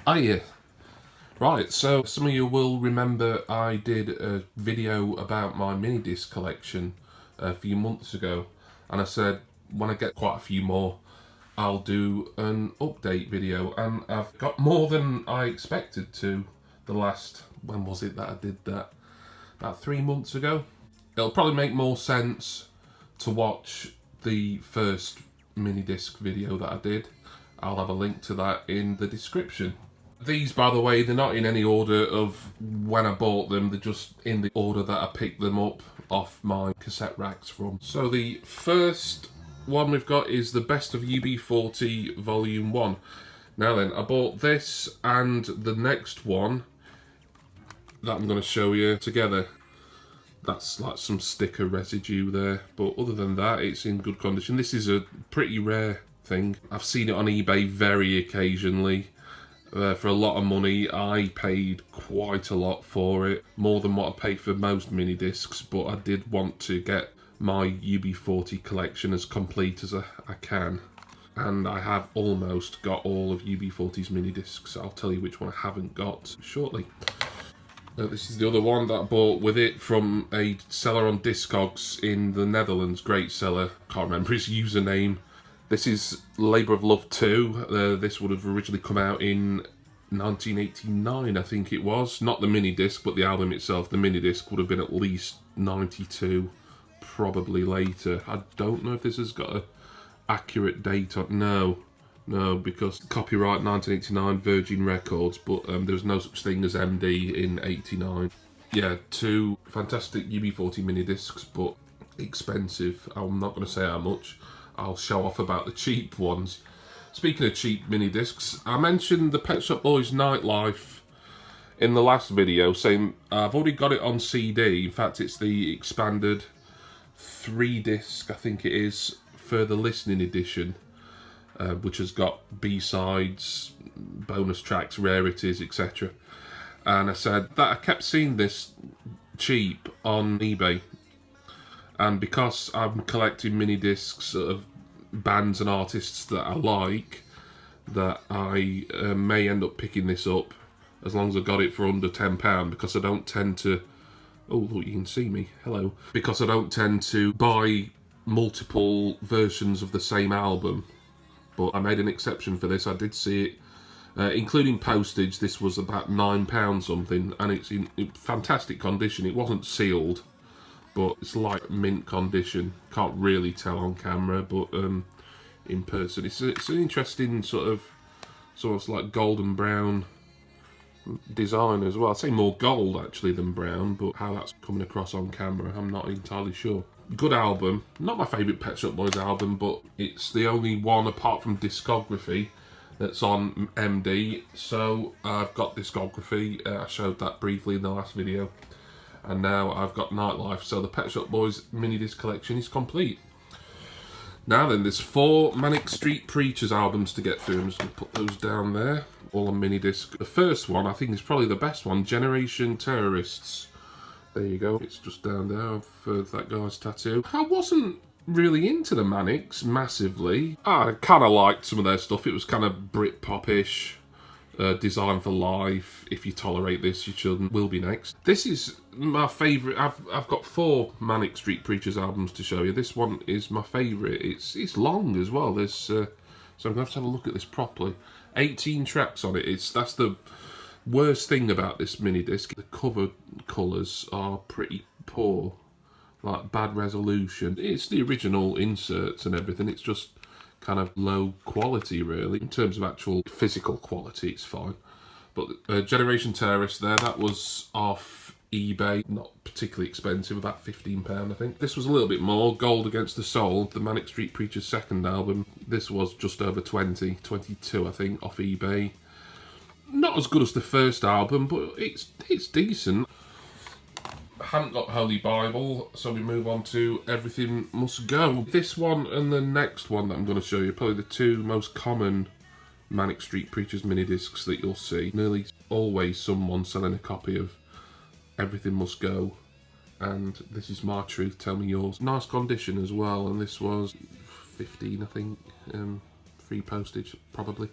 Oh yeah. Right, so some of you will remember I did a video about my MiniDisc collection a few months ago, and I said when I get quite a few more I'll do an update video, and I've got more than I expected to. The last, when was it that I did that? About 3 months ago. It'll probably make more sense to watch the first MiniDisc video that I did. I'll have a link to that in the description. These, by the way, they're not in any order of when I bought them, they're just in the order that I picked them up off my cassette racks from. So the first one we've got is the Best of UB40 Volume 1. Now then, I bought this and the next one that I'm going to show you together. That's like some sticker residue there, but other than that, it's in good condition. This is a pretty rare thing. I've seen it on eBay very occasionally. For a lot of money. I paid quite a lot for it, more than what I pay for most mini discs, but I did want to get my UB40 collection as complete as I can, and I have almost got all of UB40's mini discs. I'll tell you which one I haven't got shortly. This is the other one that I bought with it from a seller on Discogs in the Netherlands, great seller, can't remember his username. This is Labour of Love 2. This would have originally come out in 1989, I think it was. Not the mini disc, but the album itself. The mini disc would have been at least 92, probably later. I don't know if this has got an accurate date on. No, because copyright 1989, Virgin Records, but there was no such thing as MD in 89. Yeah, two fantastic UB40 mini discs, but expensive. I'm not going to say how much. I'll show off about the cheap ones. Speaking of cheap mini discs, I mentioned the Pet Shop Boys Nightlife in the last video, saying I've already got it on CD. In fact, it's the expanded 3-disc, I think it is, further listening edition, which has got B-sides, bonus tracks, rarities, etc. And I said that I kept seeing this cheap on eBay. And because I'm collecting mini discs of bands and artists that I like, that I may end up picking this up as long as I got it for under £10, because I don't tend to. Oh, look, you can see me. Hello. Because I don't tend to buy multiple versions of the same album. But I made an exception for this. I did see it, including postage. This was about £9 something, and it's in fantastic condition. It wasn't sealed, but it's like mint condition. Can't really tell on camera, but in person, it's an interesting sort of like golden brown design as well. I'd say more gold actually than brown, but how that's coming across on camera, I'm not entirely sure. Good album. Not my favourite Pet Shop Boys album, but it's the only one apart from discography that's on MD. So I've got discography. I showed that briefly in the last video. And now I've got Nightlife, so the Pet Shop Boys mini disc collection is complete. Now then, there's 4 Manic Street Preachers albums to get through. I'm just going to put those down there, all on mini disc. The first one, I think, is probably the best one, Generation Terrorists. There you go, it's just down there for that guy's tattoo. I wasn't really into the Manics massively. I kind of liked some of their stuff. It was kind of Britpop-ish. Design for Life, If You Tolerate This, Your Children Will Be Next. This is my favourite. I've got 4 Manic Street Preachers albums to show you. This one is my favourite. It's long as well. There's so I'm going to have a look at this properly. 18 tracks on it. That's the worst thing about this mini disc. The cover colours are pretty poor, like bad resolution. It's the original inserts and everything. It's just kind of low quality really. In terms of actual physical quality, it's fine. But Generation Terrorist there, that was off eBay, not particularly expensive, about £15 I think. This was a little bit more. Gold Against the Soul, the Manic Street Preachers' second album. This was just over 22 I think, off eBay. Not as good as the first album, but it's decent. I haven't got Holy Bible, so we move on to Everything Must Go. This one and the next one that I'm going to show you are probably the 2 most common Manic Street Preachers mini discs that you'll see. Nearly always someone selling a copy of Everything Must Go, and This Is My Truth, Tell Me Yours. Nice condition as well, and this was 15 I think, free postage probably.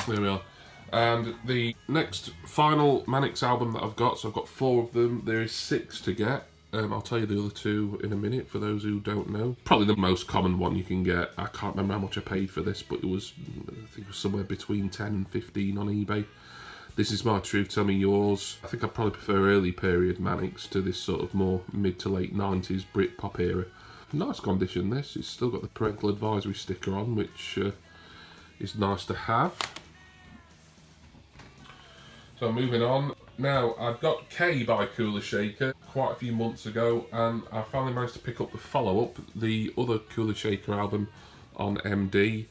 There we are. And the next final Mannix album that I've got, so I've got 4 of them. There is 6 to get. I'll tell you the other 2 in a minute for those who don't know. Probably the most common one you can get. I can't remember how much I paid for this, but I think it was somewhere between 10 and 15 on eBay. This Is My Truth, Tell Me Yours. I think I probably prefer early period Mannix to this sort of more mid to late 90s Britpop era. Nice condition this. It's still got the parental advisory sticker on, which is nice to have. So moving on. Now, I've got K by Kula Shaker quite a few months ago, and I finally managed to pick up the follow-up, the other Kula Shaker album on MD,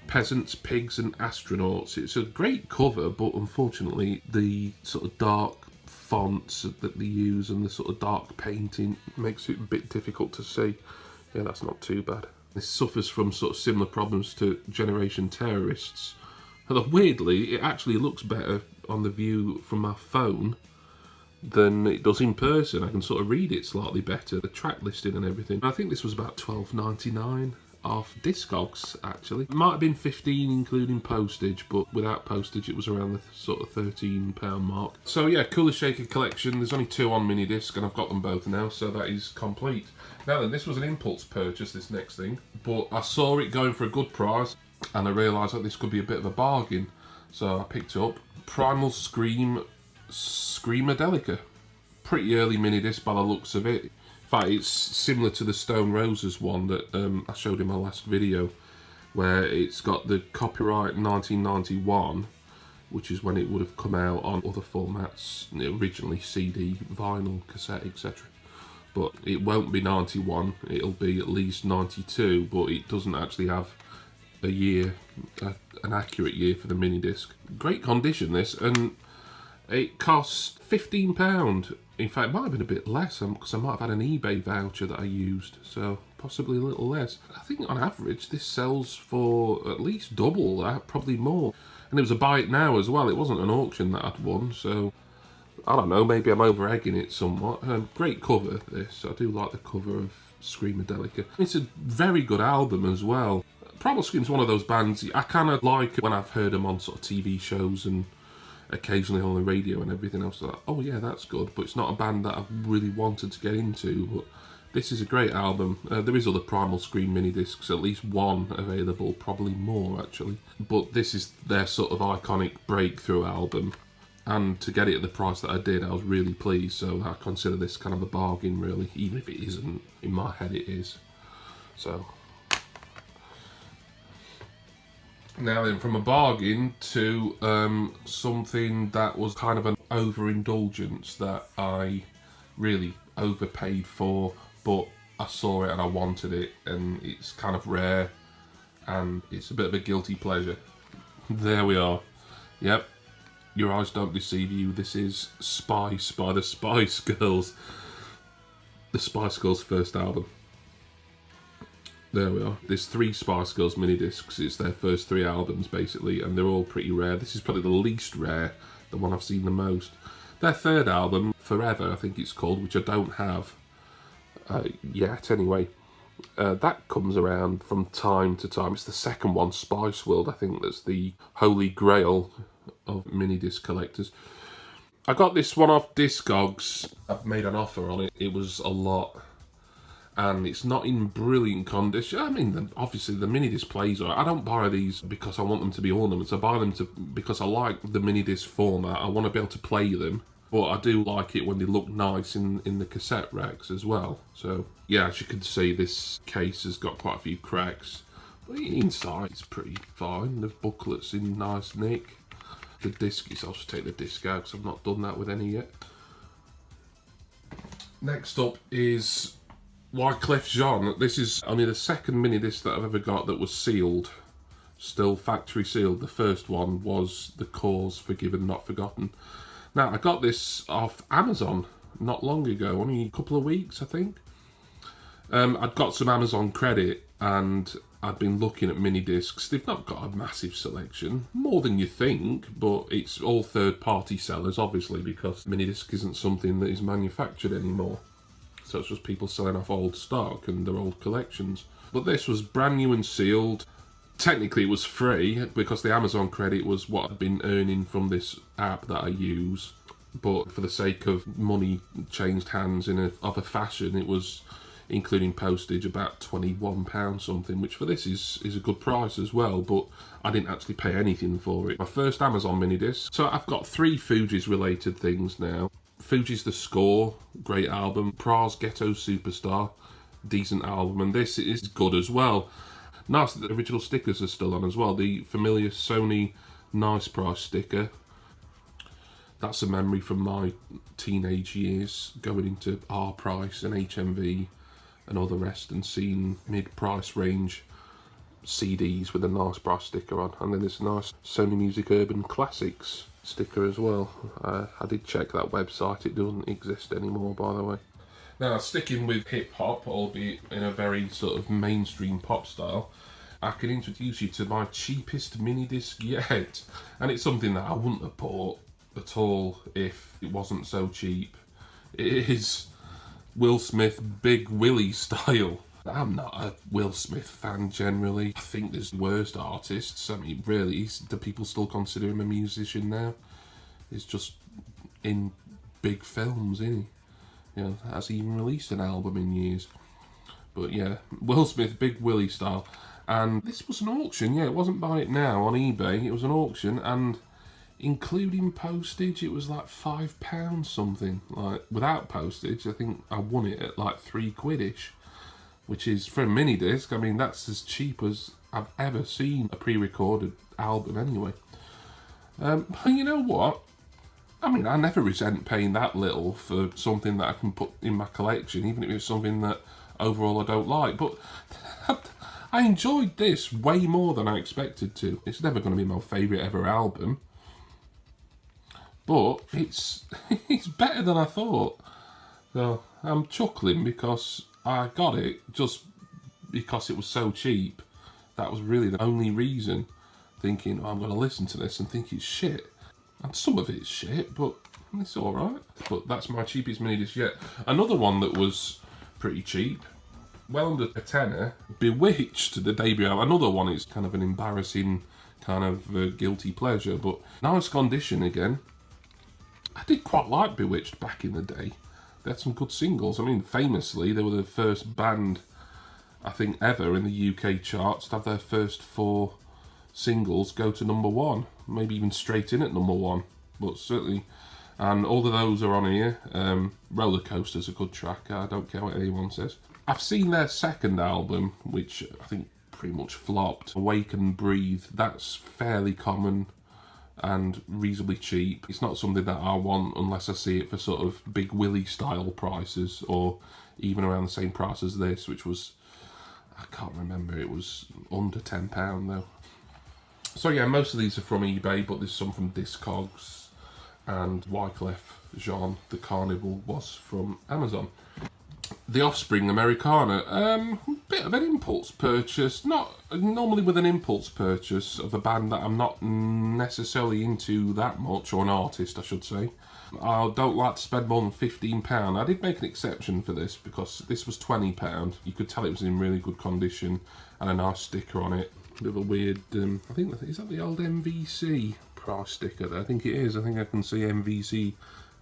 Peasants, Pigs and Astronauts. It's a great cover, but unfortunately the sort of dark fonts that they use and the sort of dark painting makes it a bit difficult to see. Yeah, that's not too bad. This suffers from sort of similar problems to Generation Terrorists. Although weirdly, it actually looks better on the view from my phone than it does in person. I can sort of read it slightly better, the track listing and everything. I think this was about $12.99 off Discogs, actually. It might have been 15 including postage, but without postage it was around the sort of £13 mark. So yeah, Kula Shaker collection. There's only 2 on MiniDisc and I've got them both now, so that is complete. Now then, this was an impulse purchase, this next thing, but I saw it going for a good price and I realised that this could be a bit of a bargain, so I picked it up. Primal Scream Screamadelica. Pretty early MiniDisc by the looks of it. In fact, it's similar to the Stone Roses one that I showed in my last video, where it's got the copyright 1991, which is when it would have come out on other formats, originally CD, vinyl, cassette, etc. But it won't be 91, it'll be at least 92, but it doesn't actually have a year, an accurate year for the MiniDisc. Great condition this, and it costs £15. In fact, it might have been a bit less, because I might have had an eBay voucher that I used, so possibly a little less. I think on average this sells for at least double that, probably more. And it was a buy it now as well, it wasn't an auction that I'd won, so I don't know, maybe I'm over-egging it somewhat. Great cover, this. I do like the cover of Screamadelica. It's a very good album as well. Primal Scream's one of those bands I kind of like when I've heard them on sort of TV shows and occasionally on the radio and everything else. Like, oh yeah, that's good, but it's not a band that I've really wanted to get into. But this is a great album. There is other Primal Scream mini-discs, at least one available, probably more actually. But this is their sort of iconic breakthrough album. And to get it at the price that I did, I was really pleased. So I consider this kind of a bargain, really, even if it isn't. In my head, it is. So now then, from a bargain to something that was kind of an overindulgence that I really overpaid for, but I saw it and I wanted it, and it's kind of rare, and it's a bit of a guilty pleasure. There we are. Yep. Your eyes don't deceive you. This is Spice by the Spice Girls. The Spice Girls' first album. There we are. There's 3 Spice Girls mini-discs. It's their first 3 albums, basically, and they're all pretty rare. This is probably the least rare, the one I've seen the most. Their third album, Forever, I think it's called, which I don't have yet, anyway. That comes around from time to time. It's the second one, Spice World, I think that's the holy grail of mini-disc collectors. I got this one off Discogs. I've made an offer on it. It was a lot, and it's not in brilliant condition. I mean, obviously the mini-disc plays are. I don't buy these because I want them to be ornaments. I buy them because I like the mini-disc format. I want to be able to play them, but I do like it when they look nice in the cassette racks as well. So yeah, as you can see, this case has got quite a few cracks, but inside it's pretty fine. The booklet's in nice nick. The disc is, I'll just take the disc out because I've not done that with any yet. Next up is Wyclef Jean. This is only the second mini-disc that I've ever got that was sealed. Still factory sealed. The first one was The Cause, Forgiven Not Forgotten. Now, I got this off Amazon not long ago, only a couple of weeks, I think. I'd got some Amazon credit and I'd been looking at mini-discs. They've not got a massive selection, more than you think, but it's all third-party sellers, obviously, because mini-disc isn't something that is manufactured anymore. So it's just people selling off old stock and their old collections. But this was brand new and sealed. Technically it was free because the Amazon credit was what I'd been earning from this app that I use, but for the sake of money changed hands in a fashion, it was, including postage, about £21 something, which for this is a good price as well, but I didn't actually pay anything for it. My first Amazon MiniDisc. So I've got 3 Fugees related things now. Fugees The Score, great album. Pra's Ghetto Superstar, decent album, and this is good as well. Nice that the original stickers are still on as well. The familiar Sony Nice Price sticker. That's a memory from my teenage years, going into R Price and HMV and all the rest, and seeing mid-price range CDs with a Nice Price sticker on. And then this nice Sony Music Urban Classics sticker as well. I did check that website, it doesn't exist anymore, by the way. Now, sticking with hip-hop, albeit in a very sort of mainstream pop style, I can introduce you to my cheapest MiniDisc yet. And it's something that I wouldn't have bought at all if it wasn't so cheap. It is Will Smith Big Willie style. I'm not a Will Smith fan generally. I think there's worse artists. I mean, really, do people still consider him a musician now? He's just in big films, isn't he? You know, has he even released an album in years? But yeah, Will Smith, Big Willie style. And this was an auction, yeah, it wasn't buy it now on eBay, it was an auction, and including postage, it was like £5 something. Like, without postage, I think I won it at like £3-ish, which is, for a MiniDisc, I mean, that's as cheap as I've ever seen a pre-recorded album anyway. But you know what? I mean, I never resent paying that little for something that I can put in my collection, even if it's something that overall I don't like. But I enjoyed this way more than I expected to. It's never going to be my favourite ever album, but it's better than I thought. So I'm chuckling because I got it just because it was so cheap. That was really the only reason, thinking, oh, I'm going to listen to this and think it's shit. And some of it's shit, but it's alright. But that's my cheapest MiniDisc yet. Another one that was pretty cheap, well under a tenner, Bewitched, the debut album. Another one is kind of an embarrassing kind of guilty pleasure, but nice condition again. I did quite like Bewitched back in the day. They had some good singles. I mean, famously, they were the first band, I think, ever in the UK charts to have their first 4 singles go to #1, maybe even straight in at #1, but certainly, and all of those are on here. Roller Coaster's a good track, I don't care what anyone says. I've seen their second album, which I think pretty much flopped, Awake and Breathe. That's fairly common and reasonably cheap. It's not something that I want unless I see it for sort of Big Willie style prices, or even around the same price as this, which was, I can't remember, it was under £10 though. So yeah, most of these are from eBay, but there's some from Discogs, and Wyclef Jean, the Carnival, was from Amazon. The Offspring Americana, bit of an impulse purchase, not normally with an impulse purchase of a band that I'm not necessarily into that much, or an artist I should say. I don't like to spend more than £15. I did make an exception for this because this was £20. You could tell it was in really good condition and a nice sticker on it. Bit of a weird, I think, is that the old MVC price sticker? I think it is. I think I can see MVC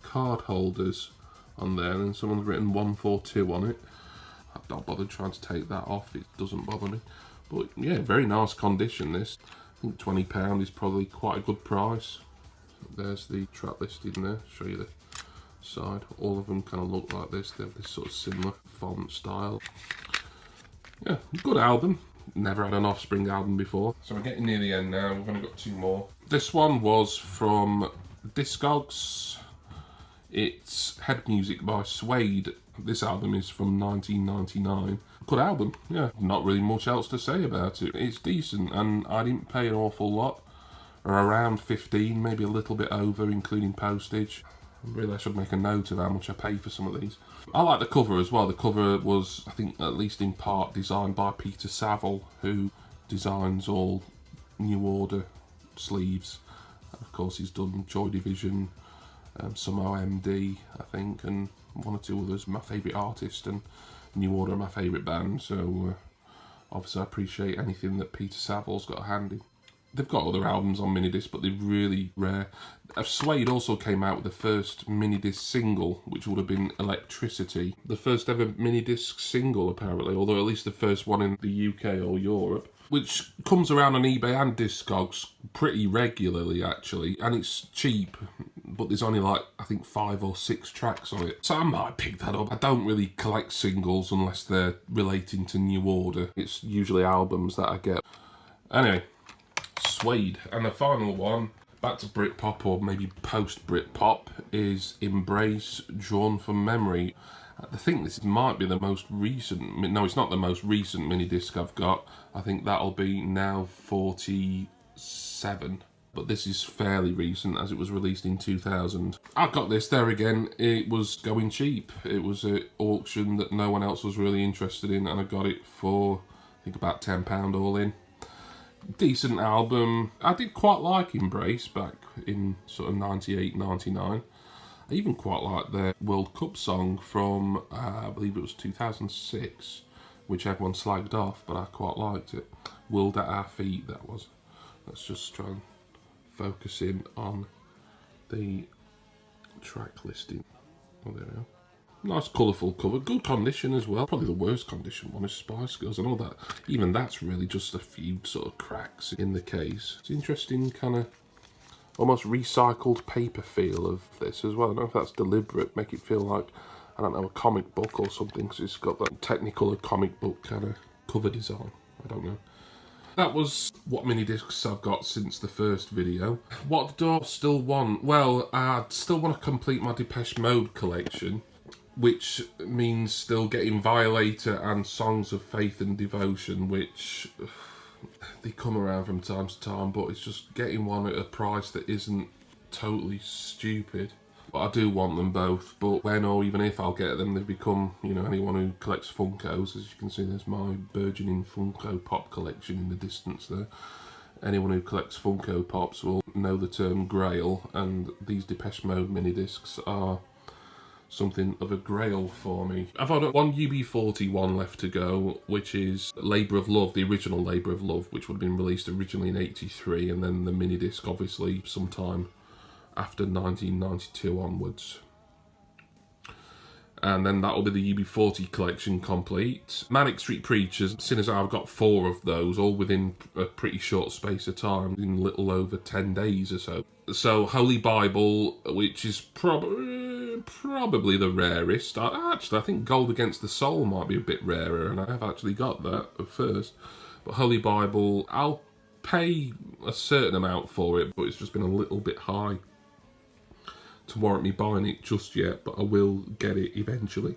card holders on there, and someone's written 142 on it. I've not bothered trying to take that off, it doesn't bother me. But yeah, very nice condition this. I think £20 is probably quite a good price. There's the track listing there, show you the side. All of them kind of look like this, they have this sort of similar font style. Yeah, good album. Never had an Offspring album before. So we're getting near the end now, we've only got 2 more. This one was from Discogs. It's Head Music by Suede. This album is from 1999. Good album, yeah. Not really much else to say about it. It's decent, and I didn't pay an awful lot. Or around 15, maybe a little bit over, including postage. Really, I should make a note of how much I pay for some of these. I like the cover as well. The cover was, I think, at least in part, designed by Peter Saville, who designs all New Order sleeves. Of course, he's done Joy Division, some OMD, I think, and 1 or 2 others. My favourite artist, and New Order are my favourite band, so Obviously I appreciate anything that Peter Saville's got a hand in. They've got other albums on MiniDisc, but they're really rare. Suede also came out with the first MiniDisc single, which would have been Electricity. The first ever MiniDisc single, apparently, although at least the first one in the UK or Europe, which comes around on eBay and Discogs pretty regularly, actually, and it's cheap, but there's only like, I think 5 or 6 tracks on it. So I might pick that up. I don't really collect singles unless they're relating to New Order. It's usually albums that I get. Anyway, Suede. And the final one, back to Britpop or maybe post-Britpop, is Embrace, Drawn from Memory. I think this might be the most recent, no, it's not the most recent MiniDisc I've got. I think that'll be Now 47. But this is fairly recent as it was released in 2000. I got this there again, it was going cheap. It was an auction that no one else was really interested in, and I got it for, I think, about £10 all in. Decent album. I did quite like Embrace back in sort of 98, 99. I even quite liked their World Cup song from, I believe it was 2006, which everyone slagged off, but I quite liked it. World at Our Feet, that was. Let's just try and focus in on the track listing. Oh, there we go. Nice colourful cover, good condition as well. Probably the worst condition one is Spice Girls. I know that even that's really just a few sort of cracks in the case. It's interesting kind of almost recycled paper feel of this as well. I don't know if that's deliberate, make it feel like, I don't know, a comic book or something, because it's got that technical comic book kind of cover design. I don't know. That was what MiniDiscs I've got since the first video. What do I still want? Well, I'd still want to complete my Depeche Mode collection, which means still getting Violator and Songs of Faith and Devotion, which they come around from time to time, but it's just getting one at a price that isn't totally stupid. But I do want them both, but when or even if I'll get them, they've become, you know, anyone who collects Funkos, as you can see there's my burgeoning Funko Pop collection in the distance there. Anyone who collects Funko Pops will know the term Grail, and these Depeche Mode mini-discs are something of a grail for me. I've got one UB40 one left to go, which is Labour of Love, the original Labour of Love, which would have been released originally in '83, and then the mini-disc obviously sometime after 1992 onwards. And then that'll be the UB40 collection complete. Manic Street Preachers, seeing as I've got 4 of those, all within a pretty short space of time, in little over 10 days or so. So Holy Bible, which is probably the rarest. Actually, I think Gold Against the Soul might be a bit rarer, and I have actually got that at first. But Holy Bible, I'll pay a certain amount for it, but it's just been a little bit high to warrant me buying it just yet, but I will get it eventually.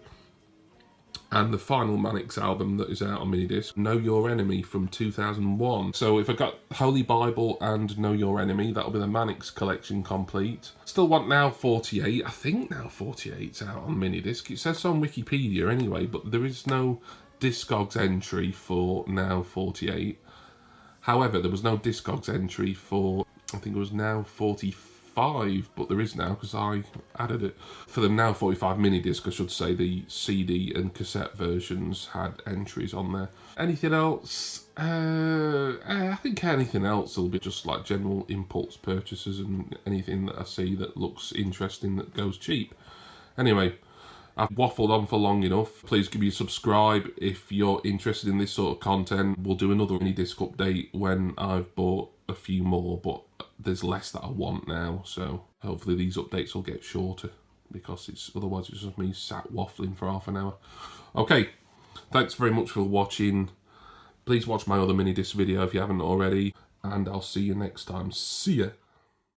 And the final Manics album that is out on MiniDisc, Know Your Enemy from 2001. So if I got Holy Bible and Know Your Enemy, that'll be the Manics collection complete. Still want Now 48. I think Now 48's out on MiniDisc. It says so on Wikipedia anyway, but there is no Discogs entry for Now 48. However, there was no Discogs entry for, I think it was Now 45, but there is now because I added it. For the Now 45 mini-disc, I should say, the CD and cassette versions had entries on there. Anything else? I think anything else will be just like general impulse purchases and anything that I see that looks interesting that goes cheap. Anyway, I've waffled on for long enough. Please give me a subscribe if you're interested in this sort of content. We'll do another mini-disc update when I've bought a few more, but there's less that I want now, so hopefully these updates will get shorter, because otherwise it's just me sat waffling for half an hour. Okay, thanks very much for watching. Please watch my other mini-disc video if you haven't already, and I'll see you next time. See ya!